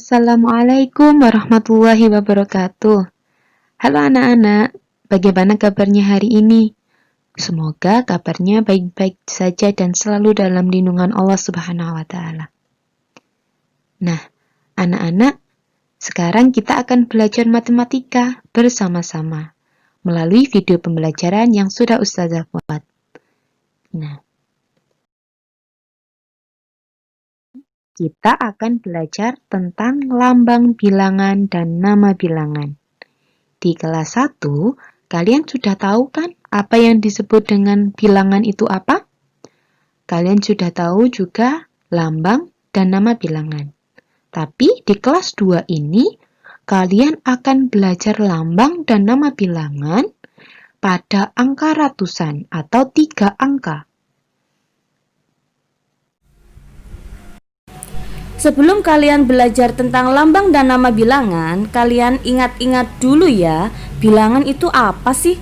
Assalamualaikum warahmatullahi wabarakatuh. Halo anak-anak, bagaimana kabarnya hari ini? Semoga kabarnya baik-baik saja dan selalu dalam lindungan Allah Subhanahu wa Ta'ala. Nah, anak-anak, sekarang kita akan belajar matematika bersama-sama melalui video pembelajaran yang sudah Ustazah buat. Nah, kita akan belajar tentang lambang bilangan dan nama bilangan. Di kelas 1, kalian sudah tahu kan apa yang disebut dengan bilangan itu apa? Kalian sudah tahu juga lambang dan nama bilangan. Tapi di kelas 2 ini, kalian akan belajar lambang dan nama bilangan pada angka ratusan atau 3 angka. Sebelum kalian belajar tentang lambang dan nama bilangan, kalian ingat-ingat dulu ya, bilangan itu apa sih?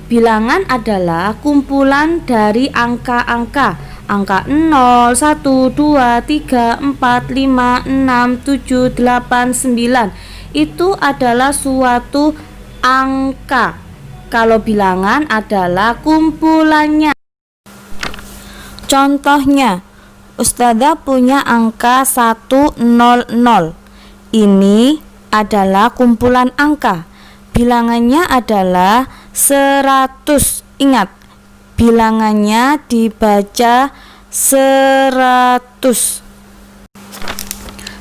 Bilangan adalah kumpulan dari angka-angka. Angka 0, 1, 2, 3, 4, 5, 6, 7, 8, 9. Itu adalah suatu angka. Kalau bilangan adalah kumpulannya. Contohnya, Ustazah punya angka 100. Ini adalah kumpulan angka. Bilangannya adalah 100. Ingat, bilangannya dibaca 100.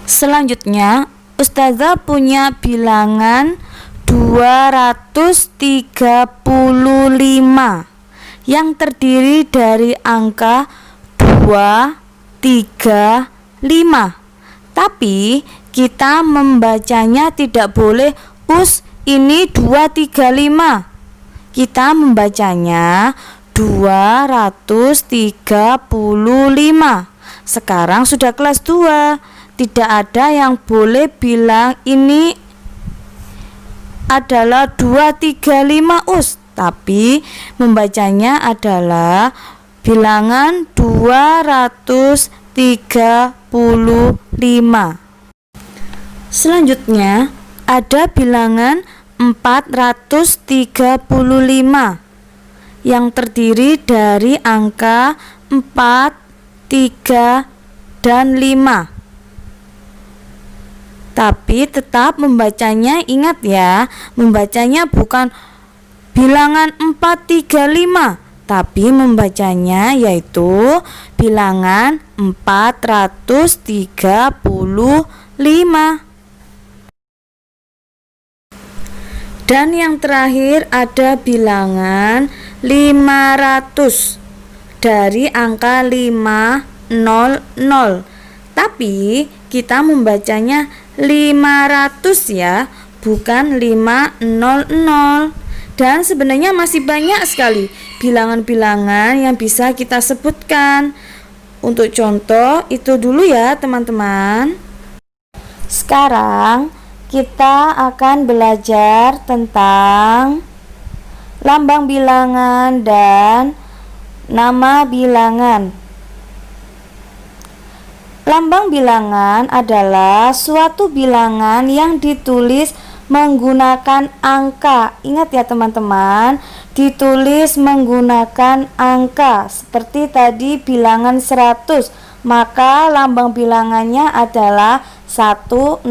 Selanjutnya, Ustazah punya bilangan 235 yang terdiri dari angka 2, 3, 5. Tapi kita membacanya tidak boleh ini 235. Kita membacanya 235. Sekarang sudah kelas 2. Tidak ada yang boleh bilang ini adalah 235 tapi membacanya adalah bilangan 235. Selanjutnya ada bilangan 435 yang terdiri dari angka 4, 3, dan 5. Tapi tetap membacanya, ingat ya, membacanya bukan bilangan 435, tapi membacanya yaitu bilangan 435. Dan yang terakhir ada bilangan 500 dari angka 500. Tapi kita membacanya 500 ya, bukan 500. Dan sebenarnya masih banyak sekali bilangan-bilangan yang bisa kita sebutkan. Untuk contoh itu dulu ya teman-teman. Sekarang kita akan belajar tentang lambang bilangan dan nama bilangan. Lambang bilangan adalah suatu bilangan yang ditulis menggunakan angka. Ingat ya teman-teman, ditulis menggunakan angka. Seperti tadi bilangan 100, maka lambang bilangannya adalah 100.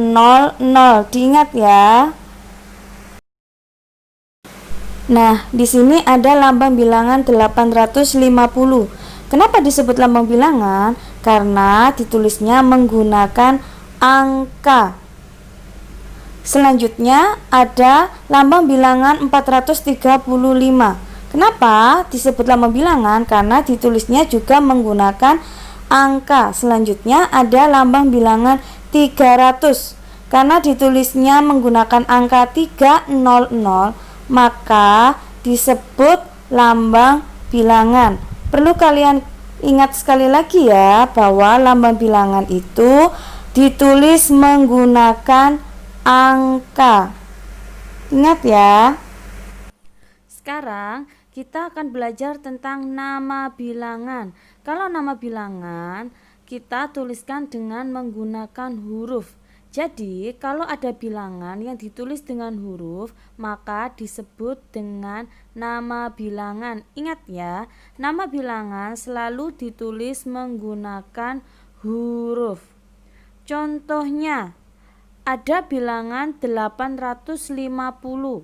Diingat ya. Nah, di sini ada lambang bilangan 850. Kenapa disebut lambang bilangan? Karena ditulisnya menggunakan angka. Selanjutnya ada lambang bilangan 435. Kenapa disebut lambang bilangan? Karena ditulisnya juga menggunakan angka. Selanjutnya ada lambang bilangan 300. Karena ditulisnya menggunakan angka 300, maka disebut lambang bilangan. Perlu kalian ingat sekali lagi ya, bahwa lambang bilangan itu ditulis menggunakan angka. Ingat ya. Sekarang kita akan belajar tentang nama bilangan. Kalau nama bilangan kita tuliskan dengan menggunakan huruf. Jadi, kalau ada bilangan yang ditulis dengan huruf, maka disebut dengan nama bilangan. Ingat ya, nama bilangan selalu ditulis menggunakan huruf. Contohnya, ada bilangan 850.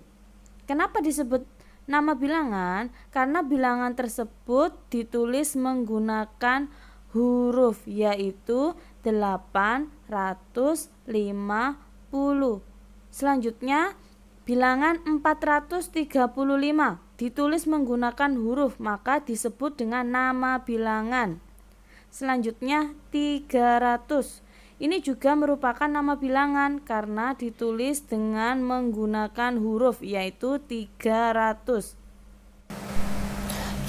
Kenapa disebut nama bilangan? Karena bilangan tersebut ditulis menggunakan huruf, yaitu 850. Selanjutnya, bilangan 435 ditulis menggunakan huruf, maka disebut dengan nama bilangan. Selanjutnya 300. Ini juga merupakan nama bilangan karena ditulis dengan menggunakan huruf, yaitu 300.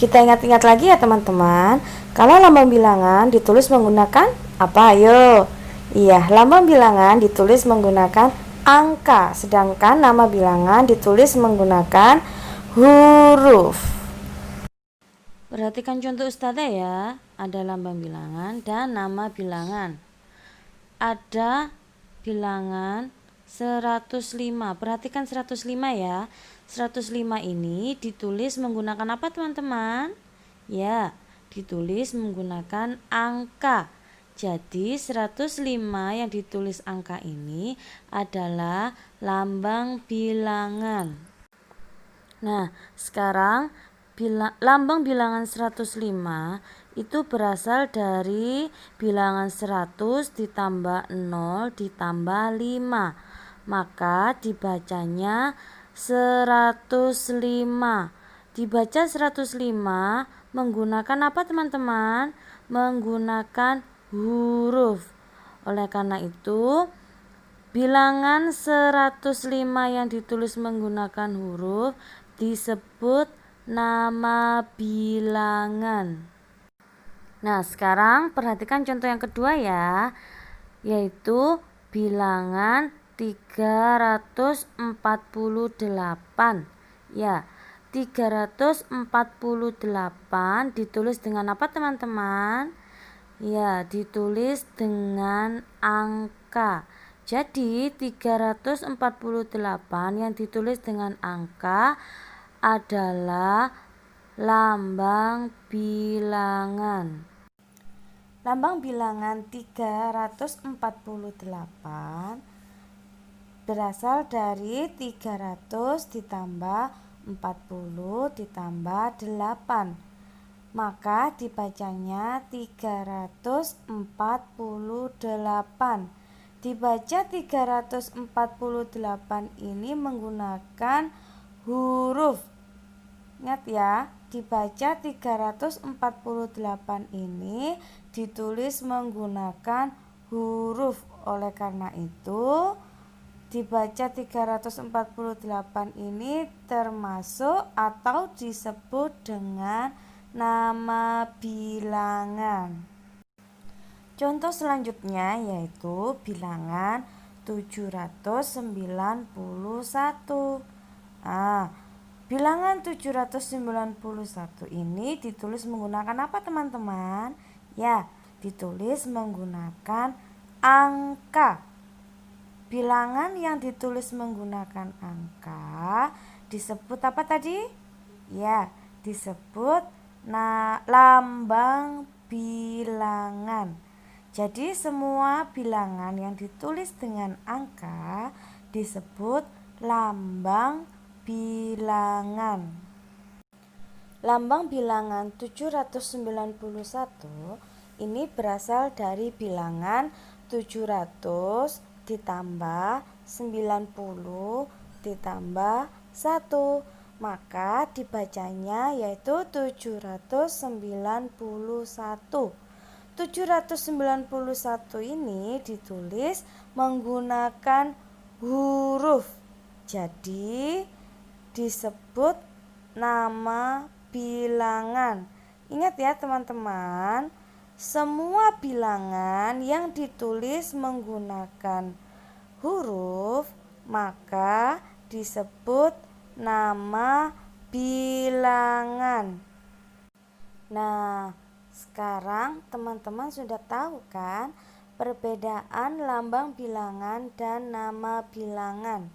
Kita ingat-ingat lagi ya teman-teman. Kalau lambang bilangan ditulis menggunakan apa? Ayo. Iya, lambang bilangan ditulis menggunakan angka, sedangkan nama bilangan ditulis menggunakan huruf. Perhatikan contoh Ustazah ya. Ada lambang bilangan dan nama bilangan. Ada bilangan 105. Perhatikan 105 ya. 105 ini ditulis menggunakan apa teman-teman? Ya, ditulis menggunakan angka. Jadi 105 yang ditulis angka ini adalah lambang bilangan. Nah, sekarang lambang bilangan 105 itu berasal dari bilangan 100 ditambah 0 ditambah 5. Maka dibacanya 105. Dibaca 105 menggunakan apa teman-teman? Menggunakan huruf. Oleh karena itu, bilangan 105 yang ditulis menggunakan huruf disebut nama bilangan. Nah, sekarang perhatikan contoh yang kedua ya, yaitu bilangan 348. Ya, 348 ditulis dengan apa teman-teman? Ya, ditulis dengan angka. Jadi 348 yang ditulis dengan angka adalah lambang bilangan. Lambang bilangan 348 berasal dari 300 ditambah 40 ditambah 8. Maka dibacanya 348. Dibaca 348 ini menggunakan huruf. Ingat ya, dibaca 348 ini ditulis menggunakan huruf. Oleh karena itu, dibaca 348 ini termasuk atau disebut dengan nama bilangan. Contoh selanjutnya yaitu bilangan 791. Bilangan 791 ini ditulis menggunakan apa teman-teman? Ya, ditulis menggunakan angka. Bilangan yang ditulis menggunakan angka disebut apa tadi? Ya, disebut lambang bilangan. Jadi semua bilangan yang ditulis dengan angka disebut lambang bilangan. Lambang bilangan 791 ini berasal dari bilangan 700 ditambah 90 ditambah 1. Maka dibacanya yaitu 791. 791 ini ditulis menggunakan huruf. Jadi disebut nama bilangan. Ingat ya teman-teman, semua bilangan yang ditulis menggunakan huruf maka disebut nama bilangan. Nah, sekarang teman-teman sudah tahu kan perbedaan lambang bilangan dan nama bilangan.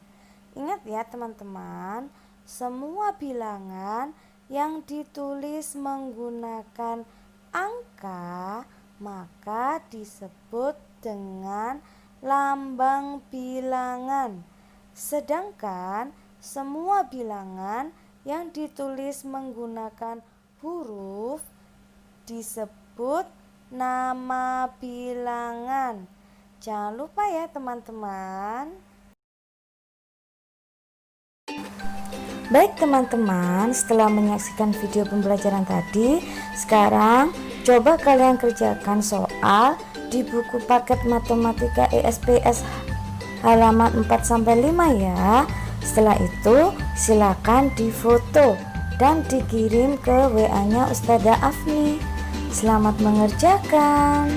Ingat ya teman-teman, semua bilangan yang ditulis menggunakan angka maka disebut dengan lambang bilangan. Sedangkan semua bilangan yang ditulis menggunakan huruf disebut nama bilangan. Jangan lupa ya teman-teman. Baik teman-teman, setelah menyaksikan video pembelajaran tadi, sekarang coba kalian kerjakan soal di buku paket matematika ESPS halaman 4-5 ya. Setelah itu silakan difoto dan dikirim ke WA-nya Ustazah Afni. Selamat mengerjakan.